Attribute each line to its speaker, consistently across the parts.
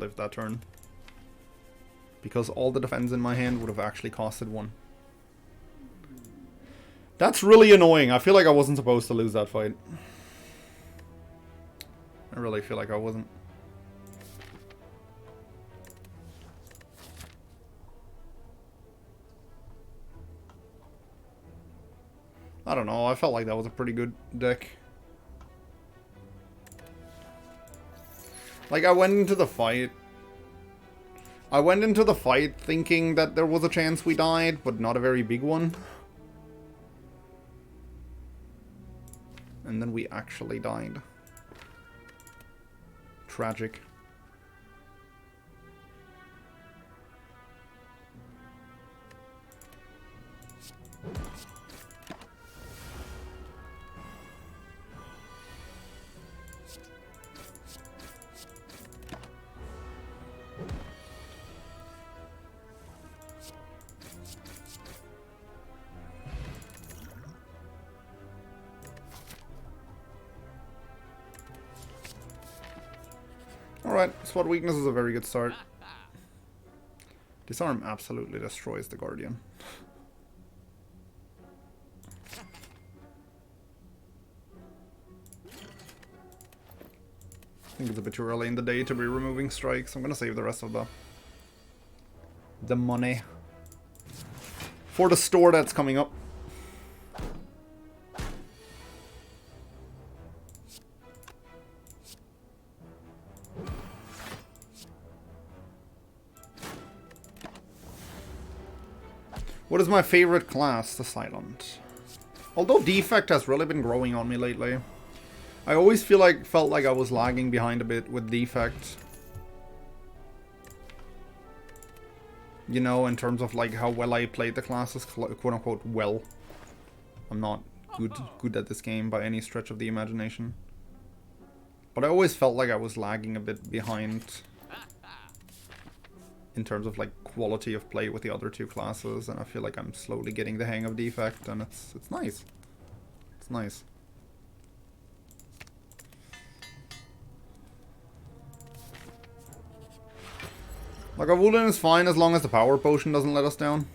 Speaker 1: lived that turn. Because all the defense in my hand would have actually costed 1. That's really annoying. I feel like I wasn't supposed to lose that fight. I really feel like I wasn't. I don't know. I felt like that was a pretty good deck. Like, I went into the fight thinking that there was a chance we died, but not a very big one. And then we actually died. Tragic. Alright, Spot Weakness is a very good start. Disarm absolutely destroys the Guardian. I think it's a bit too early in the day to be removing strikes. I'm gonna save the rest of the money for the store that's coming up. What is my favorite class? The Silent. Although Defect has really been growing on me lately. I always felt like I was lagging behind a bit with Defect. You know, in terms of like how well I played the classes, quote unquote well. I'm not good at this game by any stretch of the imagination. But I always felt like I was lagging a bit behind in terms of like quality of play with the other two classes, and I feel like I'm slowly getting the hang of Defect, and it's nice. It's nice. Like, a Woolen is fine as long as the power potion doesn't let us down.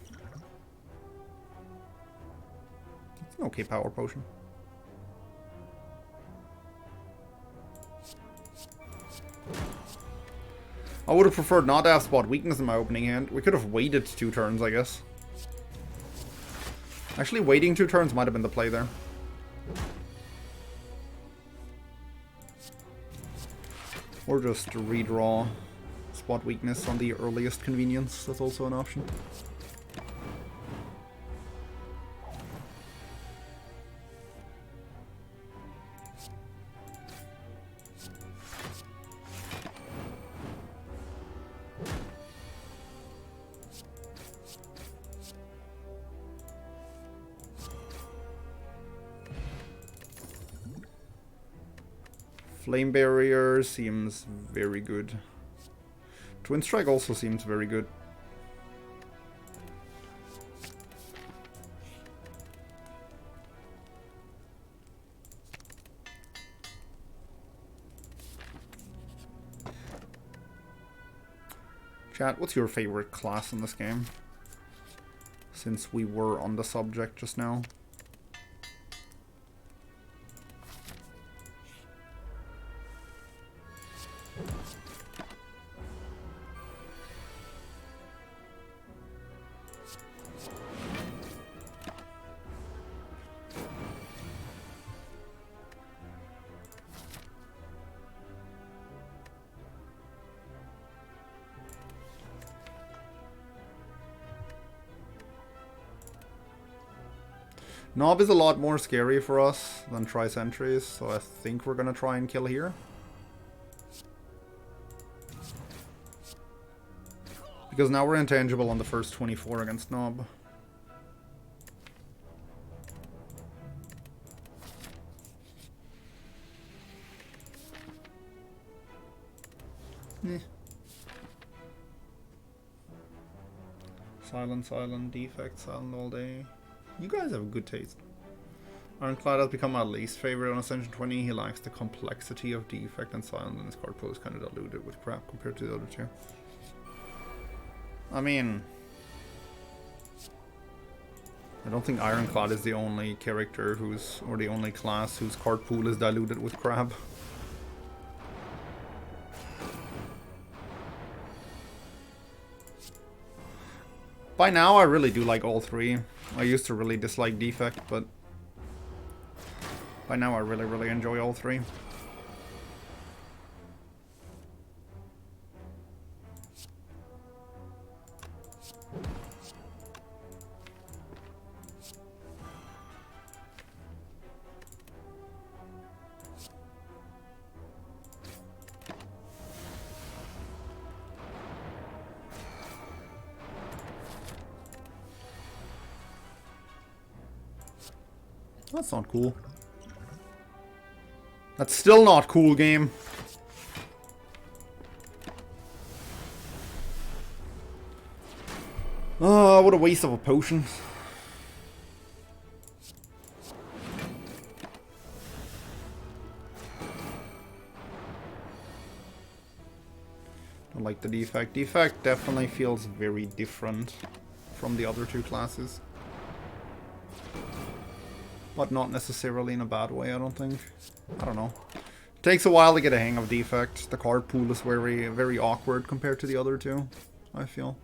Speaker 1: It's an okay power potion. I would have preferred not to have Spot Weakness in my opening hand. We could have waited 2 turns, I guess. Actually, waiting 2 turns might have been the play there. Or just redraw Spot Weakness on the earliest convenience. That's also an option. Flame Barrier seems very good. Twin Strike also seems very good. Chat, what's your favorite class in this game? Since we were on the subject just now. Nob is a lot more scary for us than Tri-Sentries, so I think we're gonna try and kill here. Because now we're intangible on the first 24 against Nob. Eh. Silent, Defect, Silent all day. You guys have good taste. Ironclad has become my least favorite on Ascension 20. He lacks the complexity of defect and silence, and his card pool is kind of diluted with crap compared to the other two. I mean, I don't think Ironclad is the only character who's, or the only class whose card pool is diluted with crab. By now, I really do like all three. I used to really dislike defect, but by now I really enjoy all three. That's not cool. That's still not cool, game. Oh, what a waste of a potion. Don't like the defect. Defect definitely feels very different from the other two classes. But not necessarily in a bad way, I don't think. I don't know. It takes a while to get a hang of defect. The card pool is very awkward compared to the other two, I feel.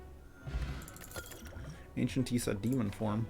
Speaker 1: Ancient Tisa demon form.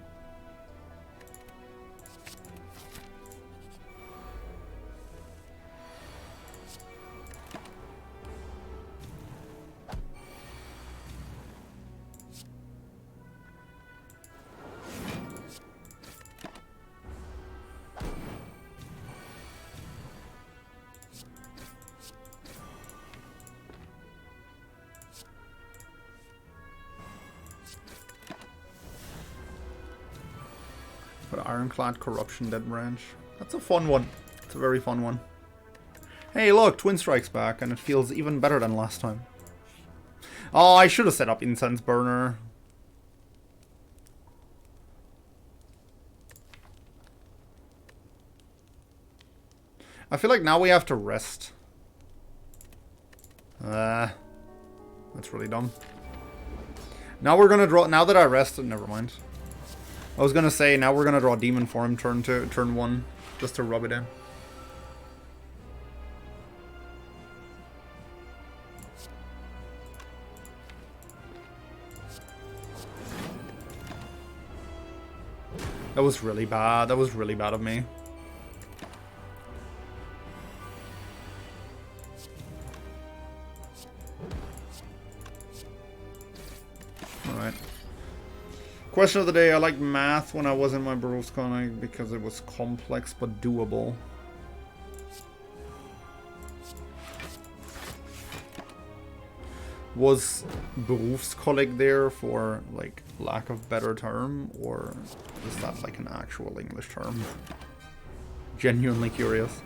Speaker 1: But Ironclad Corruption Dead Branch. That's a fun one. It's a very fun one. Hey look, Twin Strike's back and it feels even better than last time. Oh, I should have set up Incense Burner. I feel like now we have to rest. That's really dumb. Now we're gonna draw. Now that I rested, never mind. I was gonna say now we're gonna draw Demon Form turn 1, just to rub it in. That was really bad. That was really bad of me. Alright. Question of the day. I liked math when I was in my Berufskolleg because it was complex but doable. Was Berufskolleg there for, like, lack of better term, or is that like an actual English term? Genuinely curious.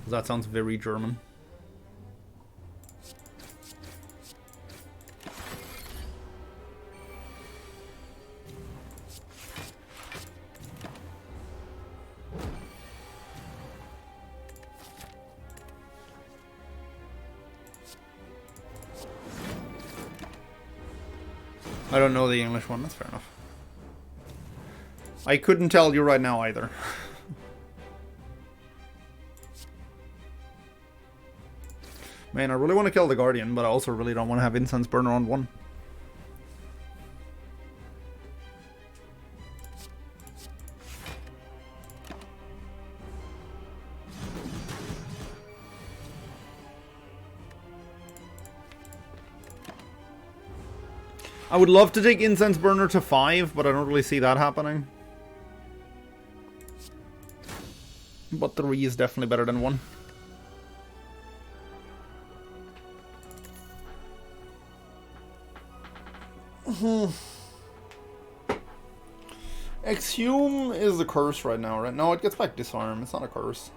Speaker 1: That sounds very German. I don't know the English one, that's fair enough. I couldn't tell you right now either. Man, I really want to kill the Guardian, but I also really don't want to have Incense Burner on 1. I would love to take Incense Burner to 5, but I don't really see that happening. But 3 is definitely better than 1. Exhume is the curse right now, right? No, it gets back Disarm. It's not a curse.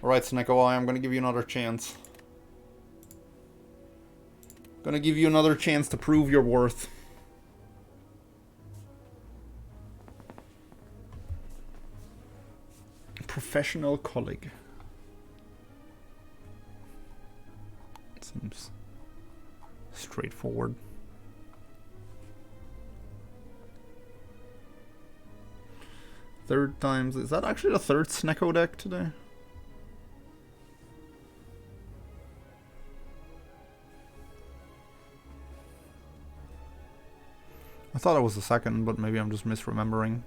Speaker 1: Alright, Sneko, I'm gonna give you another chance. Gonna give you another chance to prove your worth. Professional colleague. Seems straightforward. Third times. Is that actually the third Sneko deck today? I thought it was the second, but maybe I'm just misremembering.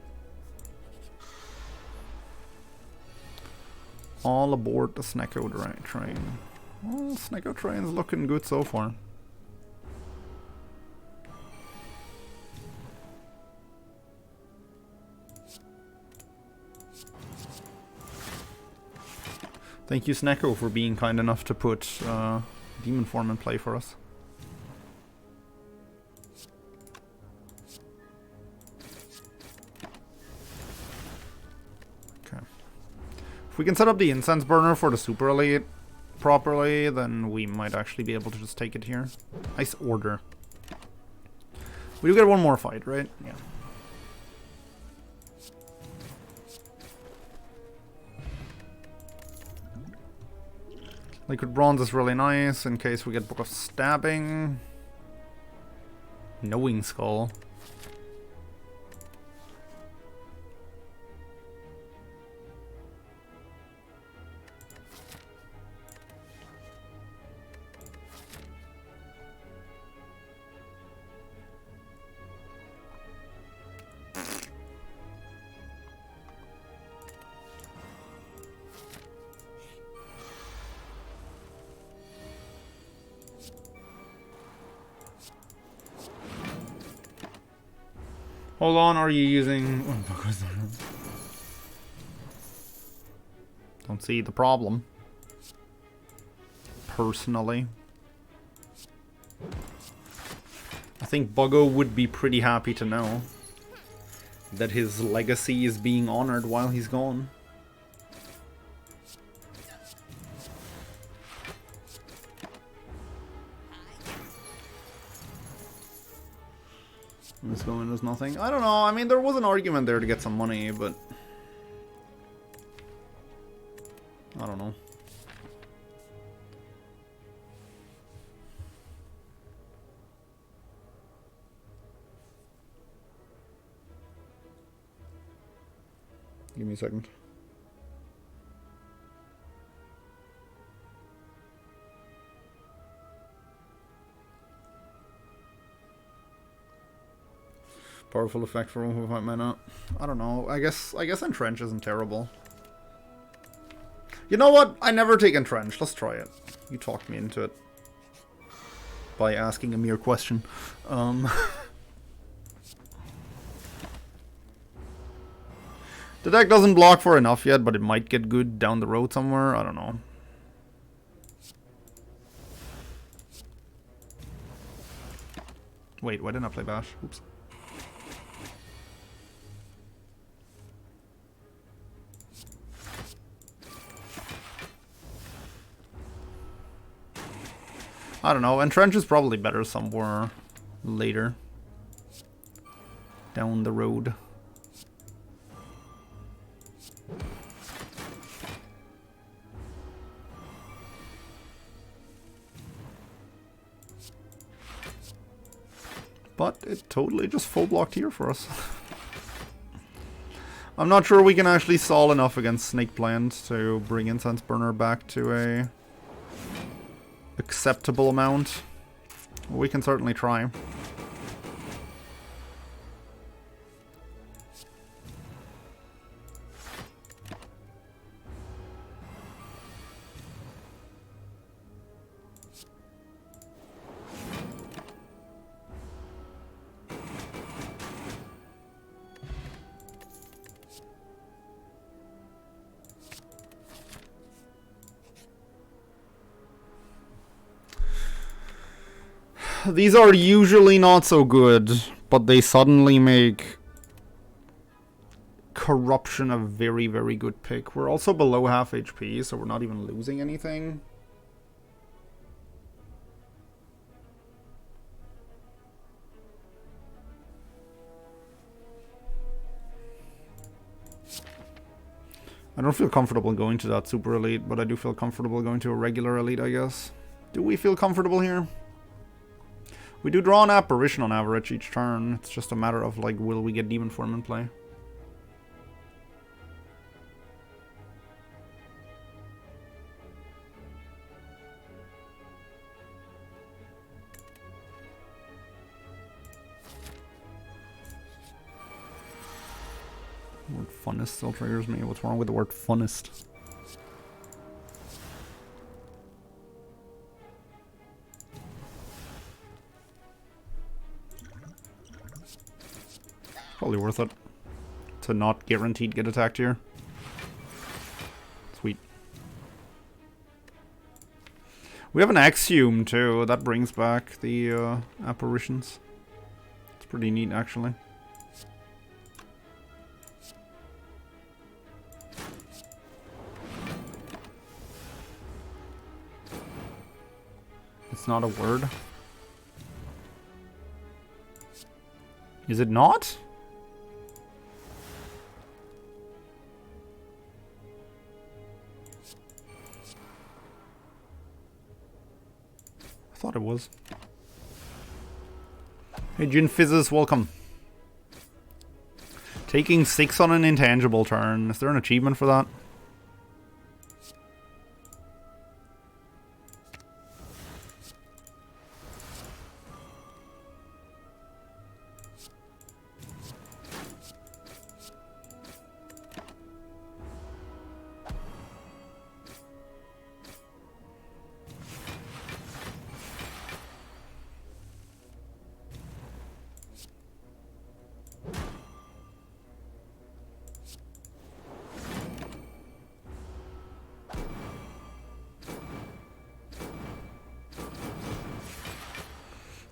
Speaker 1: All aboard the Sneko train. Well, Sneko train's looking good so far. Thank you, Sneko, for being kind enough to put Demon Form in play for us. Okay. If we can set up the Incense Burner for the Super Elite properly, then we might actually be able to just take it here. Nice order. We do get one more fight, right? Yeah. Liquid Bronze is really nice in case we get Book of Stabbing. Knowing Skull. Hold on, are you using... Don't see the problem. Personally. I think Buggo would be pretty happy to know that his legacy is being honored while he's gone. This going is nothing. I don't know. I mean, there was an argument there to get some money, but I don't know. Give me a second. Powerful effect for 1.5 mana. I don't know. I guess Entrench isn't terrible. You know what? I never take Entrench. Let's try it. You talked me into it by asking a mere question. The deck doesn't block for enough yet, but it might get good down the road somewhere. I don't know. Wait, why didn't I play Bash? Oops. I don't know, Entrench is probably better somewhere later. Down the road. But it totally just full blocked here for us. I'm not sure we can actually solve enough against Snake Plant to bring Incense Burner back to a acceptable amount. We can certainly try. These are usually not so good, but they suddenly make Corruption a very, very good pick. We're also below half HP, so we're not even losing anything. I don't feel comfortable going to that super elite, but I do feel comfortable going to a regular elite, I guess. Do we feel comfortable here? We do draw an apparition on average each turn. It's just a matter of, like, will we get demon form in play? Word funnest still triggers me. What's wrong with the word funnest? Probably worth it to not guaranteed get attacked here. Sweet. We have an Axiom too. That brings back the apparitions. It's pretty neat actually. It's not a word. Is it not? I thought it was. Hey, Jin Fizzes, welcome. Taking 6 on an intangible turn. Is there an achievement for that?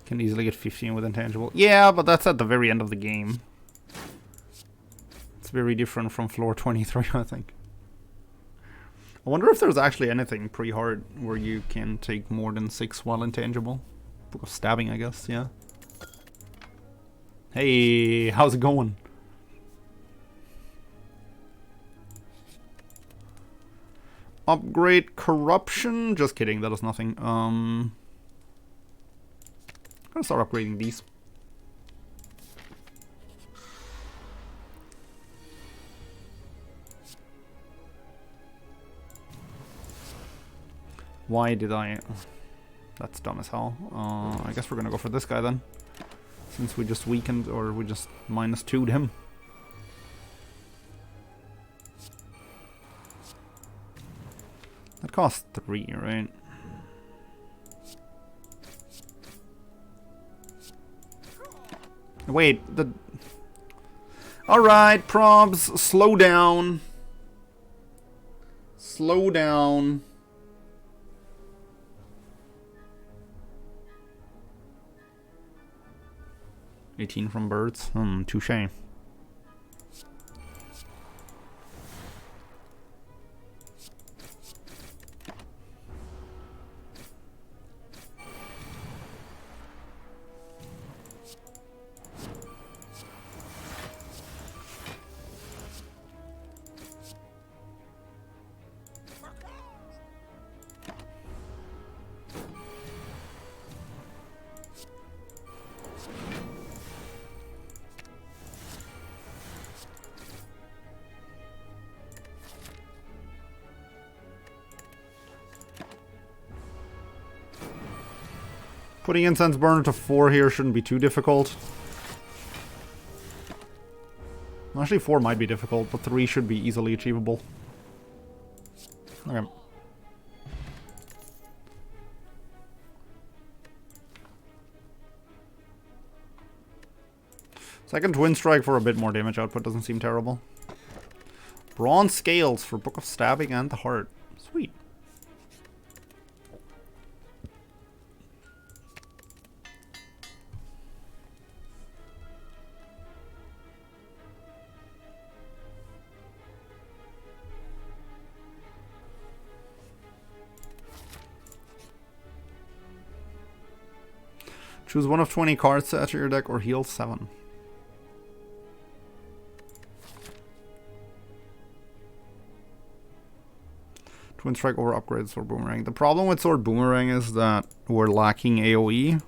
Speaker 1: Can easily get 15 with intangible. Yeah, but that's at the very end of the game. It's very different from floor 23, I think. I wonder if there's actually anything pre-hard where you can take more than 6 while intangible. Book of Stabbing, I guess, yeah. Hey, how's it going? Upgrade Corruption? Just kidding, that is nothing. I'm gonna start upgrading these. Why did I... That's dumb as hell. I guess we're gonna go for this guy then. Since we just weakened, or we just -2'd him. That costs 3, right? Wait, the... Alright, probs, slow down. Slow down. $18 from birds. Touché. Putting Incense Burner to 4 here shouldn't be too difficult. Actually, 4 might be difficult, but 3 should be easily achievable. Okay. Second Twin Strike for a bit more damage output doesn't seem terrible. Bronze Scales for Book of Stabbing and the Heart. Sweet. Choose one of 20 cards to add to your deck or heal 7. Twin Strike over upgrade Sword Boomerang. The problem with Sword Boomerang is that we're lacking AoE.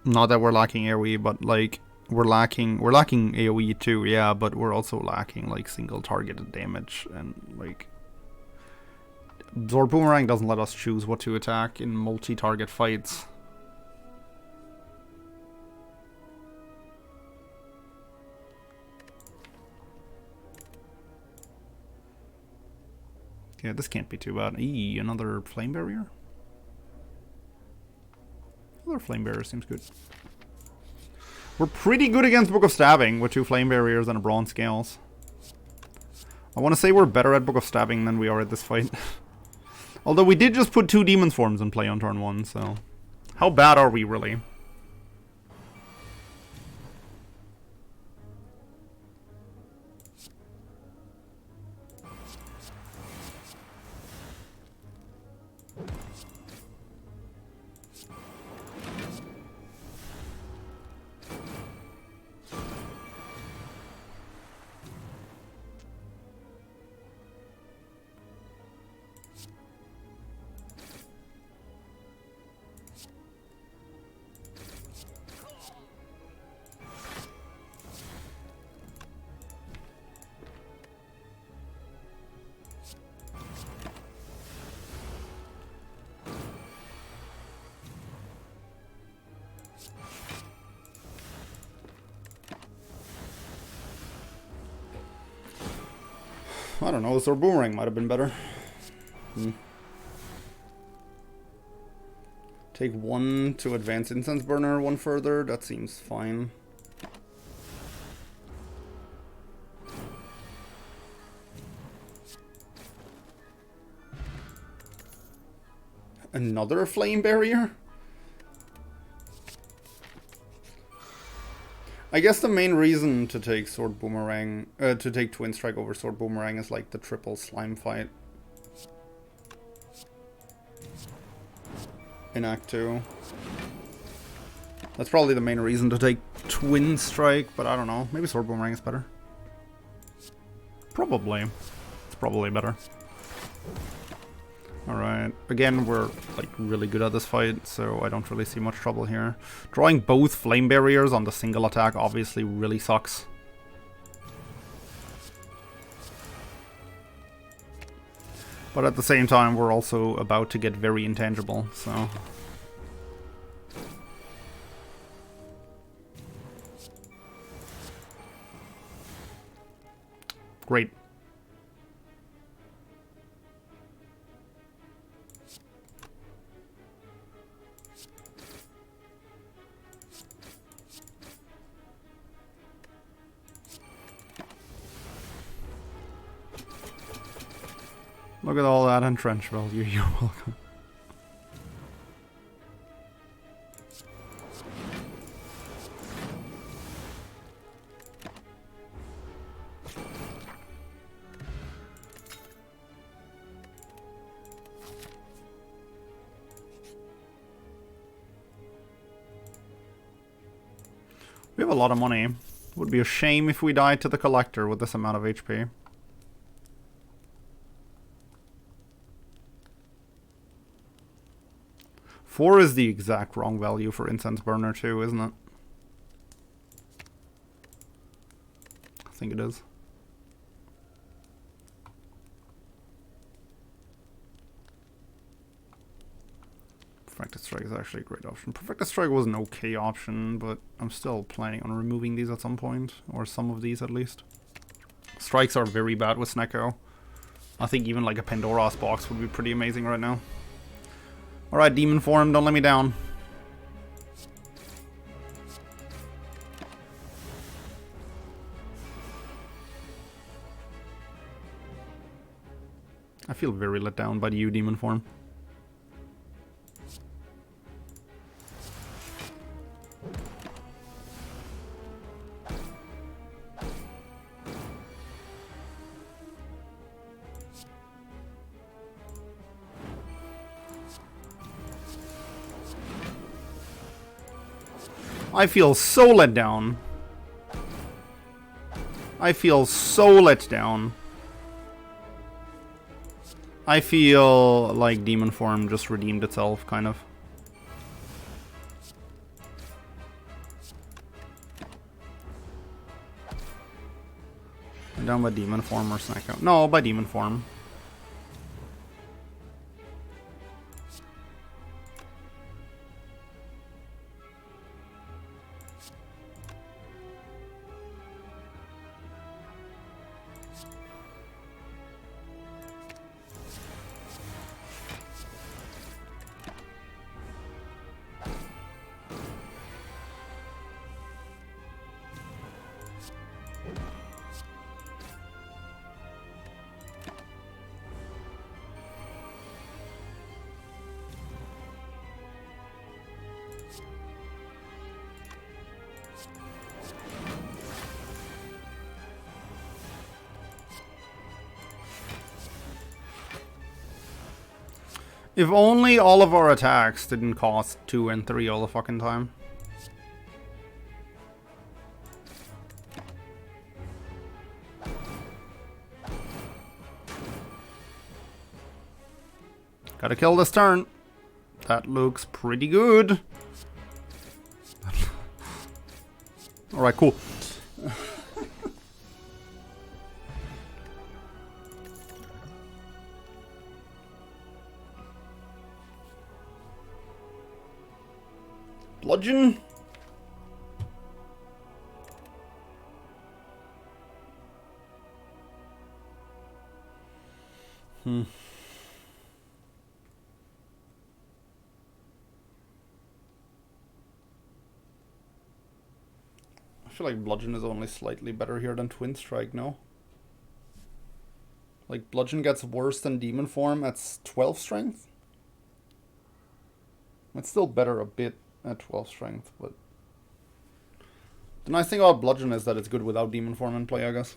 Speaker 1: Not that we're lacking AoE, but like we're lacking AoE too, yeah, but we're also lacking like single targeted damage, and like Sword Boomerang doesn't let us choose what to attack in multi-target fights. Yeah, this can't be too bad. Eee, another Flame Barrier? Another Flame Barrier seems good. We're pretty good against Book of Stabbing with 2 Flame Barriers and a Bronze Scales. I want to say we're better at Book of Stabbing than we are at this fight. Although we did just put 2 Demon's Forms in play on turn 1, so... How bad are we, really? I don't know, Sword Boomerang might have been better. Take 1 to advance Incense Burner 1 further, that seems fine. Another Flame Barrier? I guess the main reason to take Sword Boomerang, to take Twin Strike over Sword Boomerang is like the triple slime fight in Act 2. That's probably the main reason to take Twin Strike, but I don't know. Maybe Sword Boomerang is better. Probably. It's probably better. Alright, again, we're like really good at this fight, so I don't really see much trouble here. Drawing both Flame Barriers on the single attack obviously really sucks. But at the same time, we're also about to get very intangible, so... Great. Look at all that entrench value, you're welcome. We have a lot of money. It would be a shame if we died to the Collector with this amount of HP. Four is the exact wrong value for Incense Burner too, isn't it? I think it is. Perfected Strike is actually a great option. Perfected Strike was an okay option, but I'm still planning on removing these at some point, or some of these at least. Strikes are very bad with Snecko. I think even like a Pandora's Box would be pretty amazing right now. Alright, Demon Form, don't let me down. I feel very let down by you, Demon Form. I feel so let down. I feel so let down. I feel like Demon Form just redeemed itself, kind of. Down by Demon Form or Snack Out? No, by Demon Form. If only all of our attacks didn't cost 2 and 3 all the fucking time. Gotta kill this turn. That looks pretty good. Alright, cool. Bludgeon. I feel like Bludgeon is only slightly better here than Twin Strike, no? Like, Bludgeon gets worse than Demon Form at 12 strength? It's still better a bit at 12 strength, but... The nice thing about Bludgeon is that it's good without Demon Form in play, I guess.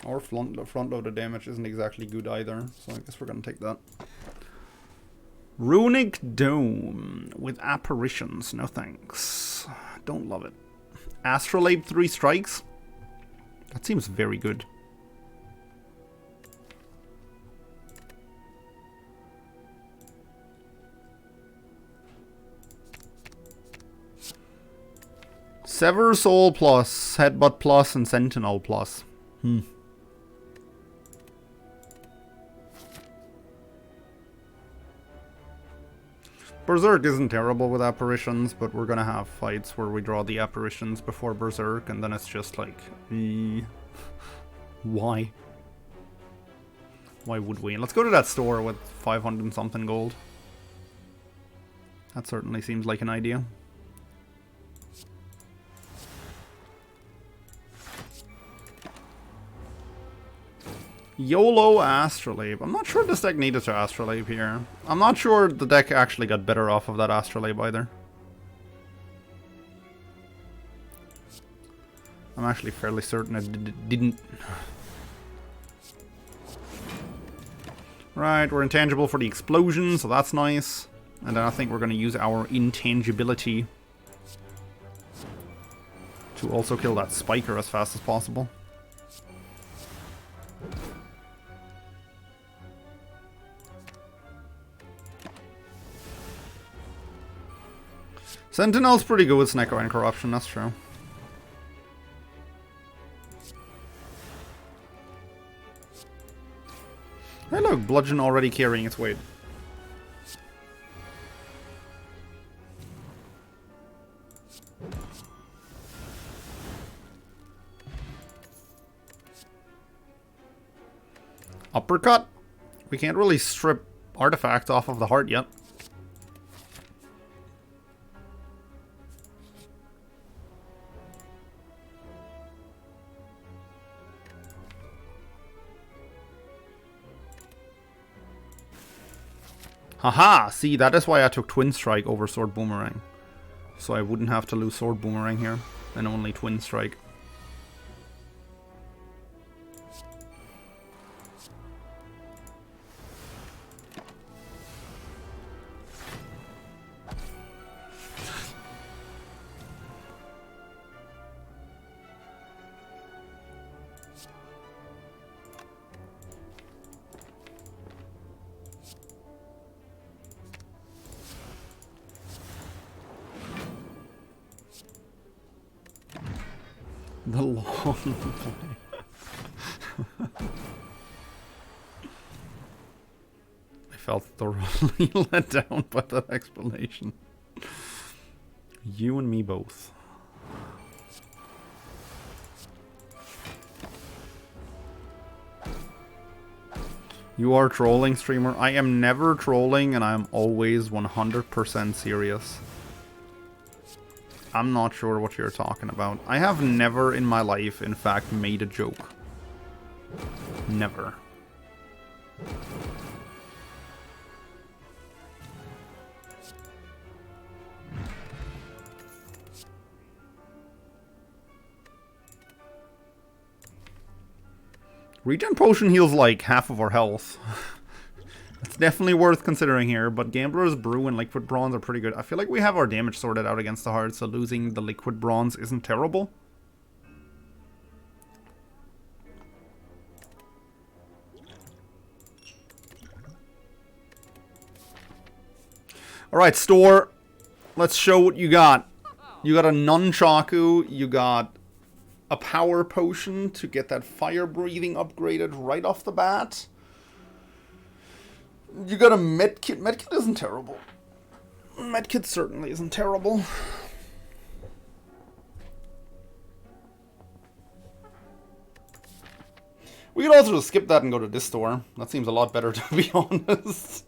Speaker 1: Or front-loaded damage isn't exactly good either, so I guess we're gonna take that. Runic Dome with apparitions, no thanks. Don't love it. Astrolabe 3 strikes? That seems very good. Sever Soul plus, Headbutt plus, and Sentinel plus. Berserk isn't terrible with apparitions, but we're gonna have fights where we draw the apparitions before Berserk, and then it's just like, why? Why would we? Let's go to that store with 500 and something gold. That certainly seems like an idea. YOLO Astrolabe. I'm not sure this deck needed to Astrolabe here. I'm not sure the deck actually got better off of that Astrolabe either. I'm actually fairly certain it didn't. Right, we're intangible for the explosion, so that's nice. And then I think we're going to use our intangibility to also kill that Spiker as fast as possible. Sentinel's pretty good with Snecko and Corruption, that's true. Hey look, Bludgeon already carrying its weight. Uppercut? We can't really strip Artifact off of the heart yet. Haha! See, that is why I took Twin Strike over Sword Boomerang. So I wouldn't have to lose Sword Boomerang here, and only Twin Strike. The long play. I felt thoroughly let down by that explanation. You and me both. You are trolling, streamer. I am never trolling, and I am always 100% serious. I'm not sure what you're talking about. I have never in my life, in fact, made a joke. Never. Regen Potion heals like half of our health. It's definitely worth considering here, but Gambler's Brew and Liquid Bronze are pretty good. I feel like we have our damage sorted out against the Heart, so losing the Liquid Bronze isn't terrible. Alright, store. Let's show what you got. You got a Nunchaku, you got a Power Potion to get that Fire Breathing upgraded right off the bat. You got a medkit. Medkit isn't terrible. Medkit certainly isn't terrible. We could also just skip that and go to this store. That seems a lot better, to be honest.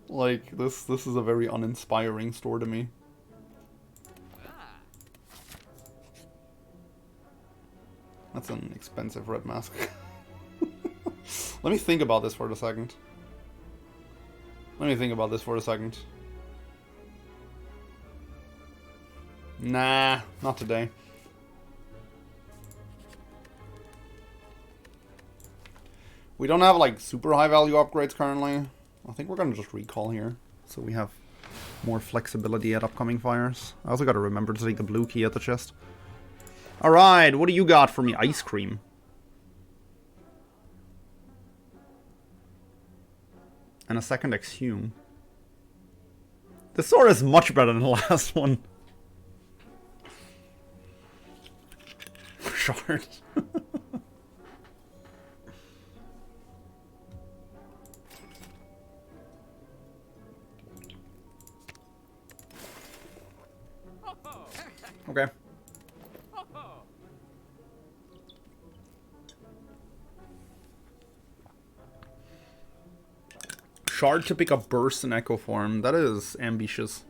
Speaker 1: Like, this is a very uninspiring store to me. That's an expensive red mask. Let me think about this for a second. Nah, not today. We don't have like super high value upgrades currently. I think we're gonna just recall here, so we have more flexibility at upcoming fires. I also gotta remember to take the blue key at the chest. Alright, what do you got for me? Ice cream. And a second exhume. This sword is much better than the last one. Shard. Okay. Shard to pick up Burst and Echo Form. That is ambitious.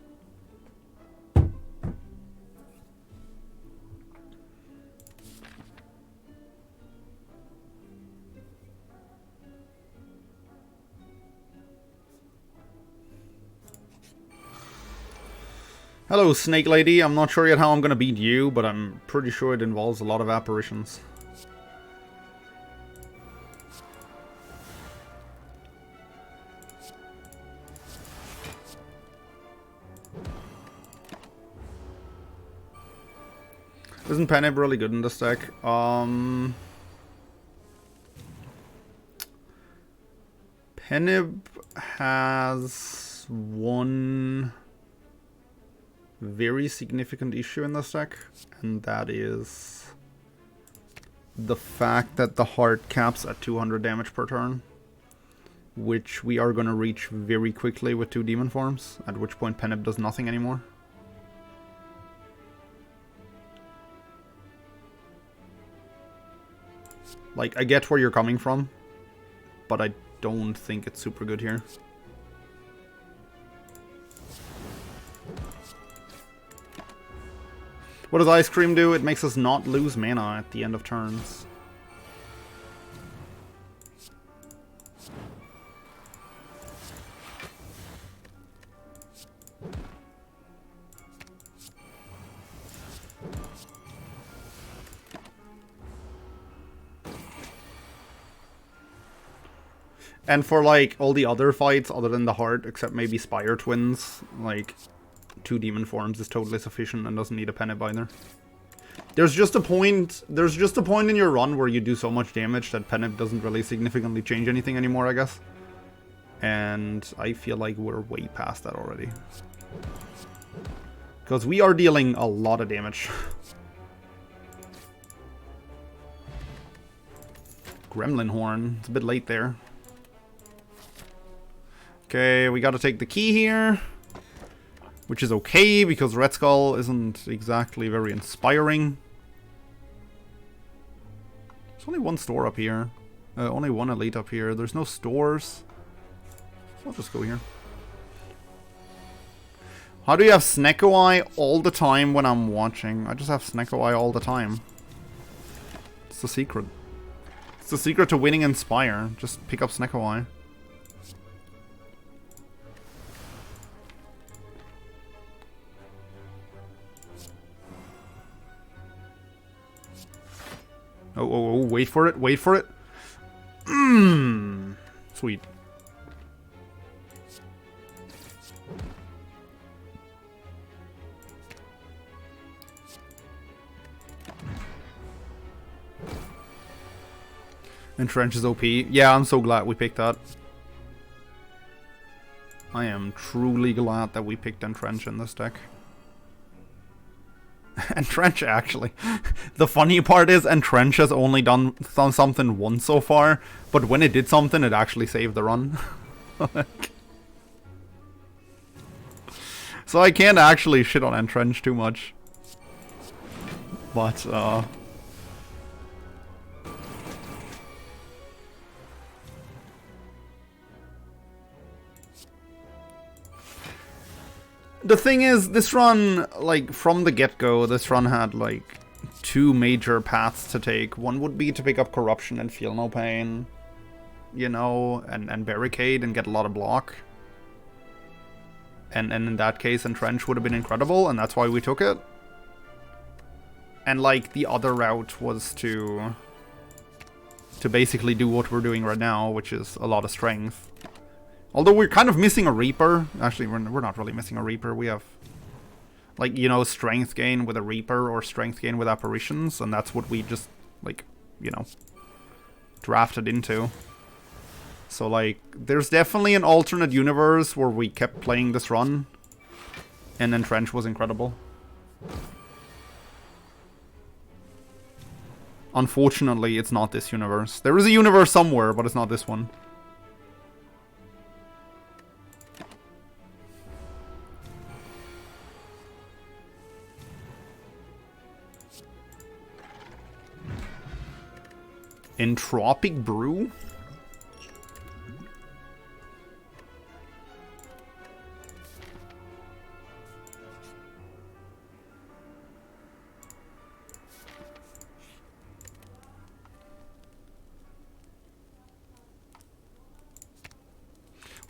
Speaker 1: Hello, Snake Lady. I'm not sure yet how I'm gonna beat you, but I'm pretty sure it involves a lot of apparitions. Isn't Penib really good in this deck? Penib has one very significant issue in this deck, and that is the fact that the heart caps at 200 damage per turn, which we are going to reach very quickly with 2 demon forms, at which point Penib does nothing anymore. Like, I get where you're coming from, but I don't think it's super good here. What does Ice Cream do? It makes us not lose mana at the end of turns. And for, like, all the other fights, other than the heart, except maybe Spire Twins, like, 2 demon forms is totally sufficient and doesn't need a penip either. There's just a point in your run where you do so much damage that penip doesn't really significantly change anything anymore, I guess. And I feel like we're way past that already. Because we are dealing a lot of damage. Gremlin Horn. It's a bit late there. Okay, we gotta take the key here. Which is okay, because Red Skull isn't exactly very inspiring. There's only one store up here. Only one elite up here. There's no stores. I'll just go here. How do you have Snecko Eye all the time when I'm watching? I just have Snecko Eye all the time. It's the secret. It's the secret to winning in Spire. Just pick up Snecko Eye. Oh, wait for it, wait for it. Sweet. Entrench is OP. Yeah, I'm so glad we picked that. I am truly glad that we picked Entrench in this deck. Entrench, actually. The funny part is Entrench has only done something once so far, but when it did something, it actually saved the run. So I can't actually shit on Entrench too much. But, the thing is, this run, like, from the get-go, this run had, like, 2 major paths to take. One would be to pick up Corruption and Feel No Pain, you know, and Barricade and get a lot of block. And in that case, Entrench would have been incredible, and that's why we took it. And, like, the other route was to basically do what we're doing right now, which is a lot of strength. Although we're kind of missing a Reaper. Actually, we're not really missing a Reaper. We have, like, you know, strength gain with a Reaper or strength gain with apparitions. And that's what we just, like, you know, drafted into. So, like, there's definitely an alternate universe where we kept playing this run. And Entrench was incredible. Unfortunately, it's not this universe. There is a universe somewhere, but it's not this one. Entropic Brew?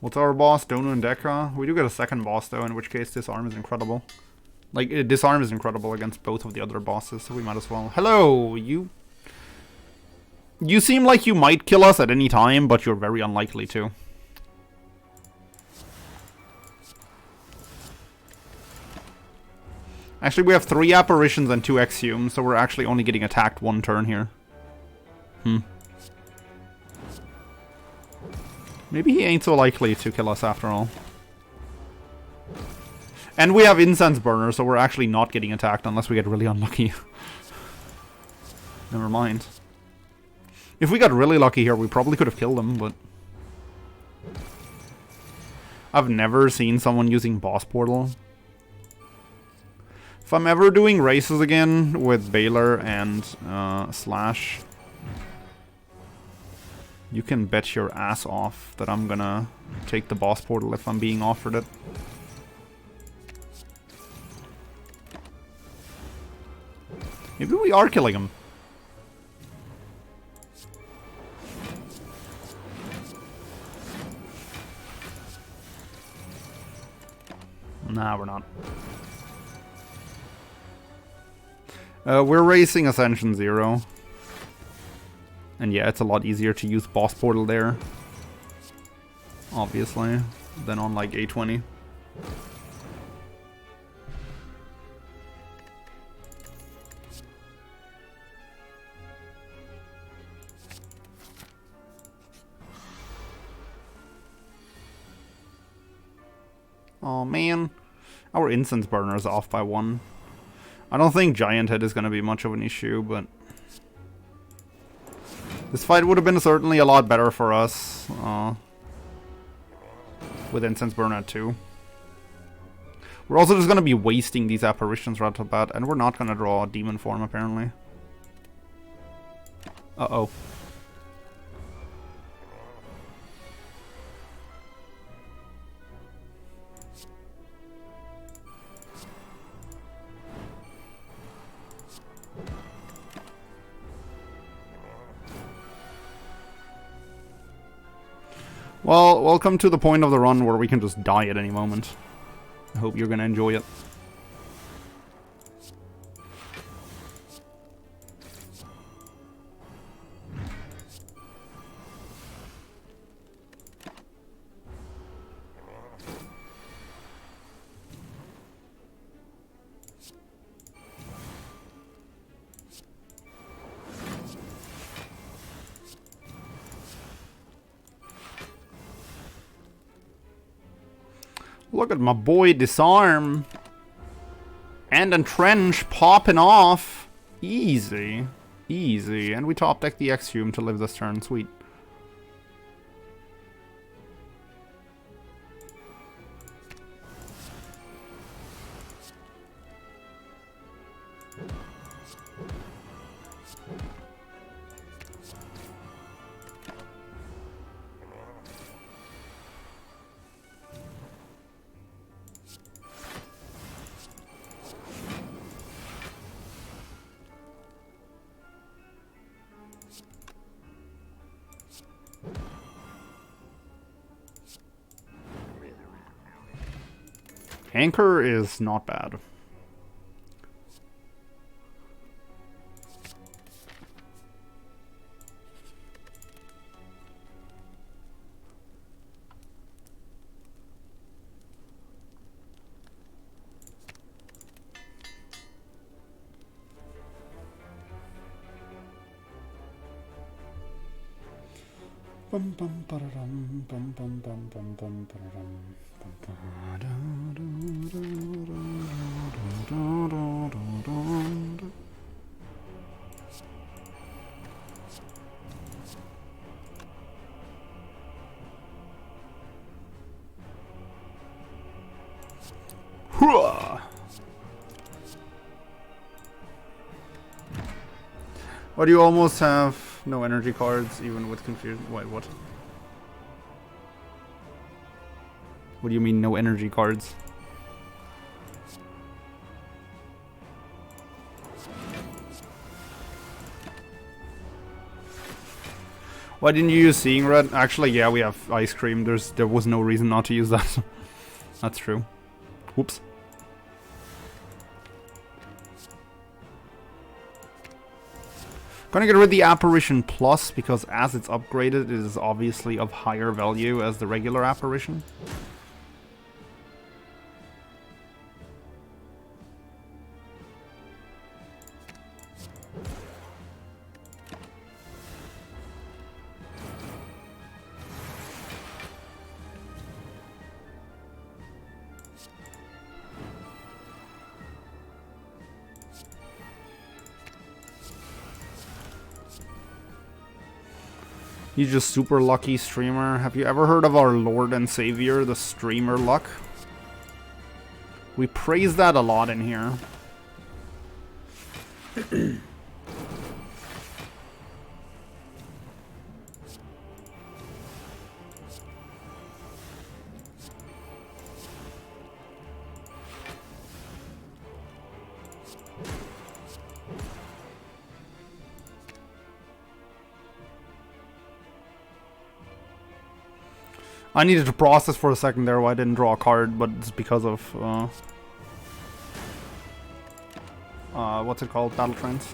Speaker 1: What's our boss? Dono and Dekra? We do get a second boss though, in which case Disarm is incredible. Like, Disarm is incredible against both of the other bosses, so we might as well. Hello, you... You seem like you might kill us at any time, but you're very unlikely to. Actually, we have 3 apparitions and 2 exhumes, so we're actually only getting attacked 1 turn here. Maybe he ain't so likely to kill us after all. And we have Incense Burner, so we're actually not getting attacked unless we get really unlucky. Never mind. If we got really lucky here, we probably could have killed him, but... I've never seen someone using Boss Portal. If I'm ever doing races again with Baylor and Slash, you can bet your ass off that I'm gonna take the Boss Portal if I'm being offered it. Maybe we are killing him. Nah, we're not. We're racing Ascension 0. And yeah, it's a lot easier to use Boss Portal there. obviously, than on like A20. Oh man, our incense burner is off by 1. I don't think Giant Head is going to be much of an issue, but this fight would have been certainly a lot better for us with incense burner at 2. We're also just going to be wasting these apparitions right off the bat, and we're not going to draw a demon form apparently. Uh-oh. Well, welcome to the point of the run where we can just die at any moment. I hope you're gonna enjoy it. Look at my boy Disarm. And Entrench popping off. Easy. Easy. And we top deck the Exhume to live this turn. Sweet. Anchor is not bad. Bum bum ba-da-dum, bum bum bum bum bum ba-da-dum, bum ba-da-da-da-da-da-da-da-da-da-da. Hooah! Why do you almost have no energy cards, even with confusion? Wait, what? What do you mean, no energy cards? Why didn't you use Seeing Red? Actually, yeah, we have Ice Cream. There was no reason not to use that. That's true. Whoops. Gonna get rid of the Apparition Plus, because as it's upgraded, it is obviously of higher value as the regular Apparition. He's just super lucky streamer. Have you ever heard of our Lord and Savior, the streamer luck? We praise that a lot in here. I needed to process for a second there why I didn't draw a card, but it's because of what's it called? Battle Trance.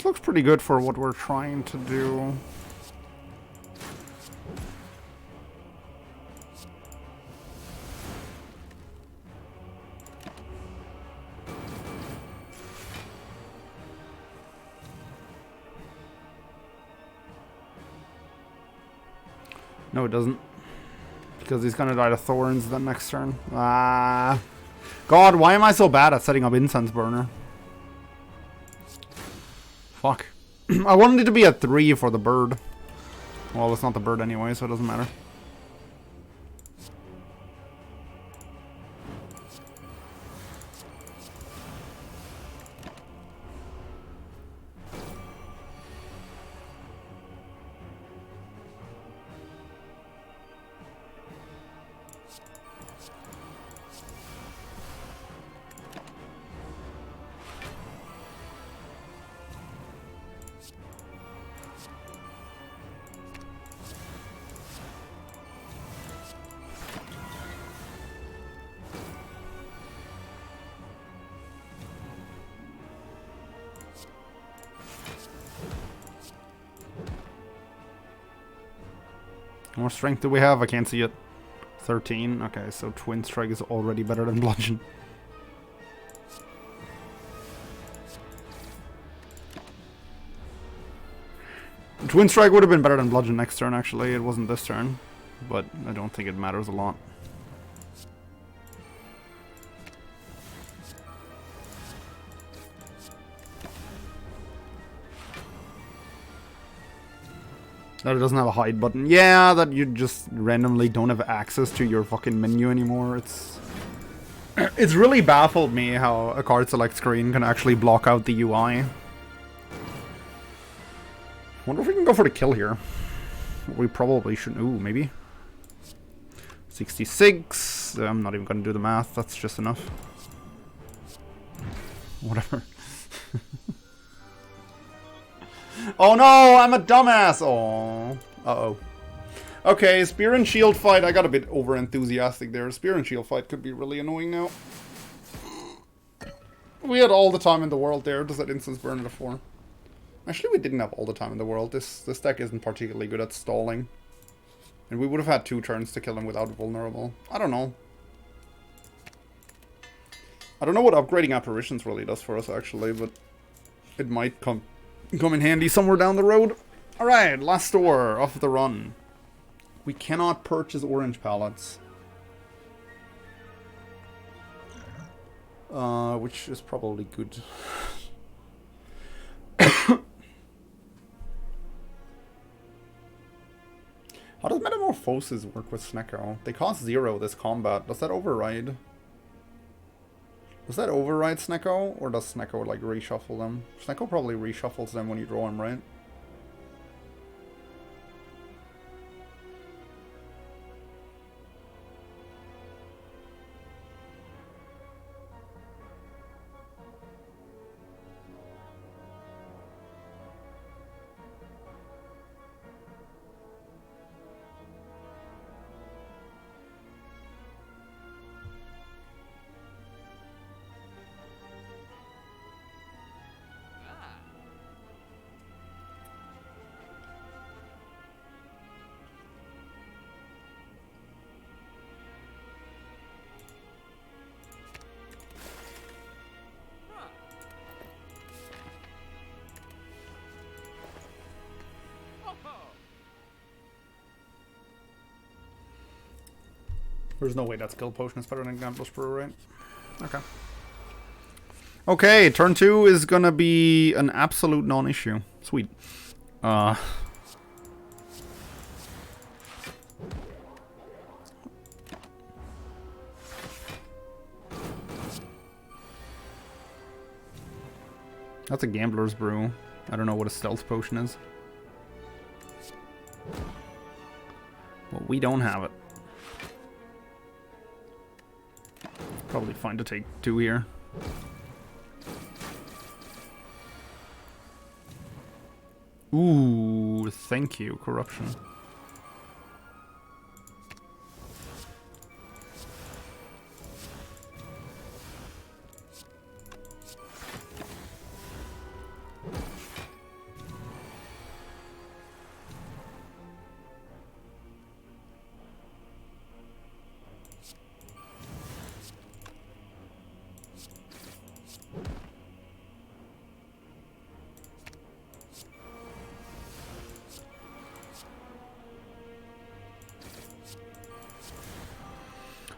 Speaker 1: This looks pretty good for what we're trying to do. No, it doesn't. Because he's gonna die to thorns the next turn. Ah. God, why am I so bad at setting up incense burner? Fuck. I wanted it to be at 3 for the bird. Well, it's not the bird anyway, so it doesn't matter. How much strength do we have? I can't see it. 13. Okay, so Twin Strike is already better than Bludgeon. Twin Strike would have been better than Bludgeon next turn, actually. It wasn't this turn. But I don't think it matters a lot. That it doesn't have a hide button. Yeah, that you just randomly don't have access to your fucking menu anymore. It's really baffled me how a card select screen can actually block out the UI. Wonder if we can go for the kill here. We probably shouldn't. Ooh, maybe. 66. I'm not even gonna do the math. That's just enough. Whatever. Oh no, I'm a dumbass! Oh. Uh-oh. Okay, Spear and Shield fight. I got a bit over-enthusiastic there. Spear and Shield fight could be really annoying now. We had all the time in the world there. Does that instance burn at a 4? Actually, we didn't have all the time in the world. This deck isn't particularly good at stalling. And we would have had 2 turns to kill him without vulnerable. I don't know. I don't know what upgrading apparitions really does for us, actually, but it might come in handy somewhere down the road. Alright, last store of the run. We cannot purchase orange pallets. Which is probably good. How does Metamorphosis work with Snecko? They cost 0 this combat. Does that override? Does that override Snecko? Or does Snecko like reshuffle them? Snecko probably reshuffles them when you draw them, right? There's no way that skill potion is better than Gambler's Brew, right? Okay. Okay, turn 2 is gonna be an absolute non-issue. Sweet. That's a Gambler's Brew. I don't know what a stealth potion is. Well, we don't have it. Probably fine to take 2 here. Ooh, thank you, Corruption.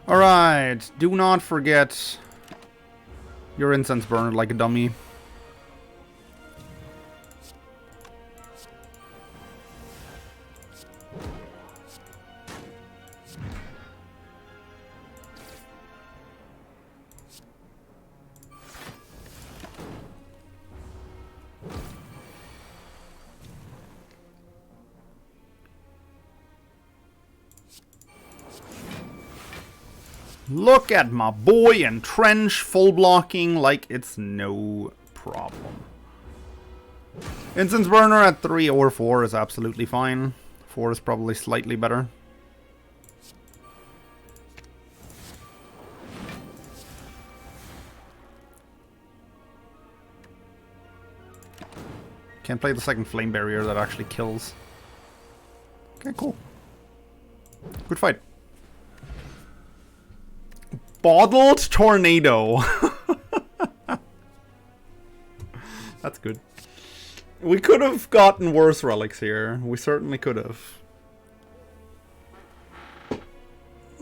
Speaker 1: Alright, do not forget your incense burner like a dummy. Look at my boy entrench full blocking like it's no problem. Incense burner at 3 or 4 is absolutely fine. 4 is probably slightly better. Can't play the second flame barrier that actually kills. Okay, cool. Good fight. Bottled tornado. That's good. We could have gotten worse relics here. We certainly could have.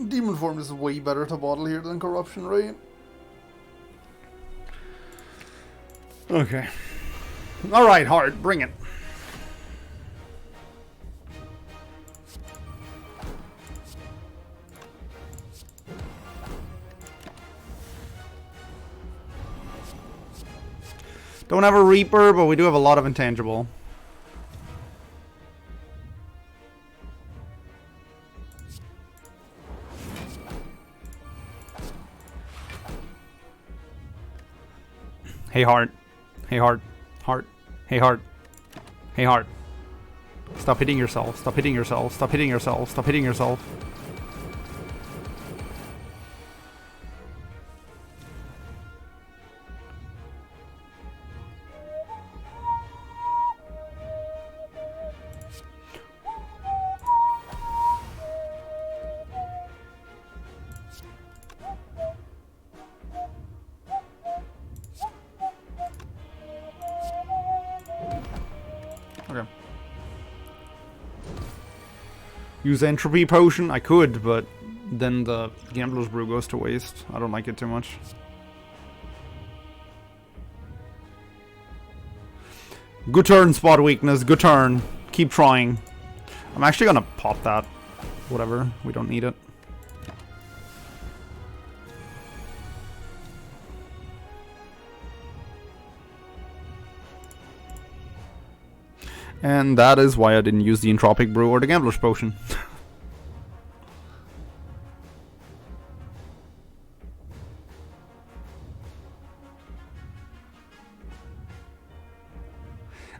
Speaker 1: Demon form is way better to bottle here than corruption, right? Okay. Alright, Heart, bring it. Don't have a Reaper, but we do have a lot of intangible. Hey, Heart. Hey, Heart. Heart. Hey, Heart. Hey, Heart. Stop hitting yourself. Stop hitting yourself. Stop hitting yourself. Stop hitting yourself. Okay. Use entropy potion? I could, but then the gambler's brew goes to waste. I don't like it too much. Good turn, spot weakness. Good turn. Keep trying. I'm actually gonna pop that. Whatever. We don't need it. And that is why I didn't use the Entropic Brew or the Gambler's Potion.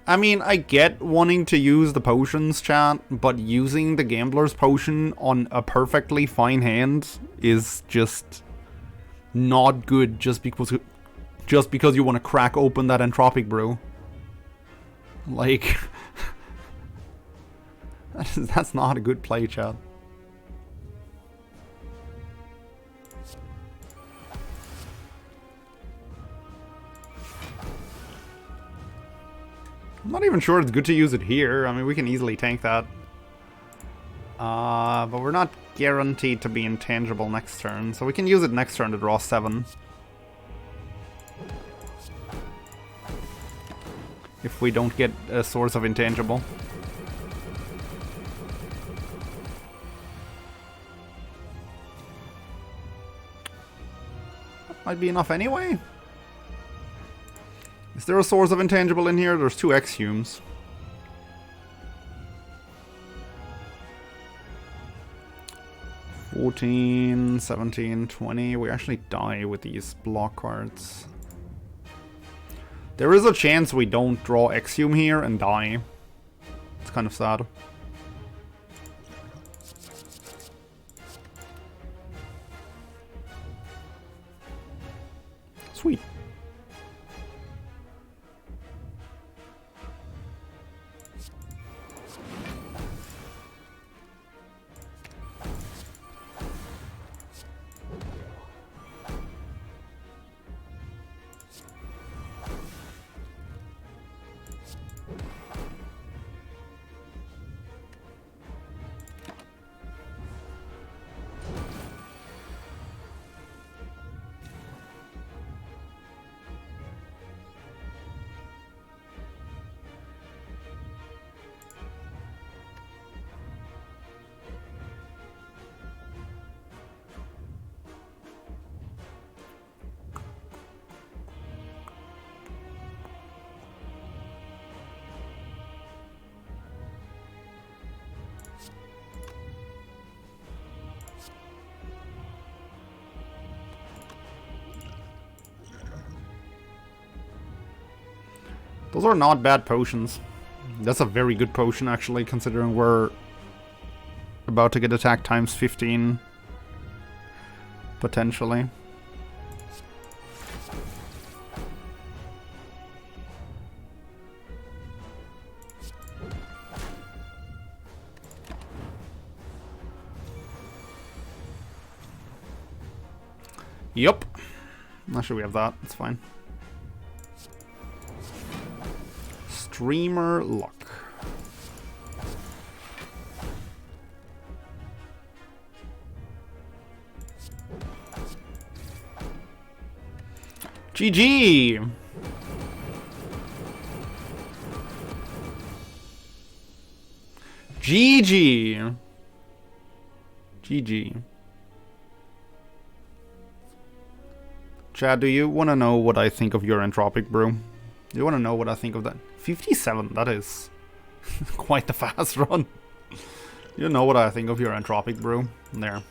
Speaker 1: I mean, I get wanting to use the potions, chat, but using the Gambler's Potion on a perfectly fine hand is just not good just because you want to crack open that Entropic Brew. Like, that's not a good play, chat. I'm not even sure it's good to use it here. I mean, we can easily tank that. But we're not guaranteed to be intangible next turn, so we can use it next turn to draw 7. If we don't get a source of intangible. That might be enough anyway. Is there a source of intangible in here? There's 2 exhumes. $14, $17, $20. We actually die with these block cards. There is a chance we don't draw exhume here and die. It's kind of sad. Sweet. Those are not bad potions. That's a very good potion, actually, considering we're about to get attack times 15. Potentially. Yup. Not sure we have that. It's fine. Streamer luck. GG! GG! GG. Chad, do you want to know what I think of your Entropic Brew? Do you want to know what I think of that? 57, that is quite the fast run. You know what I think of your Entropic Brew? There.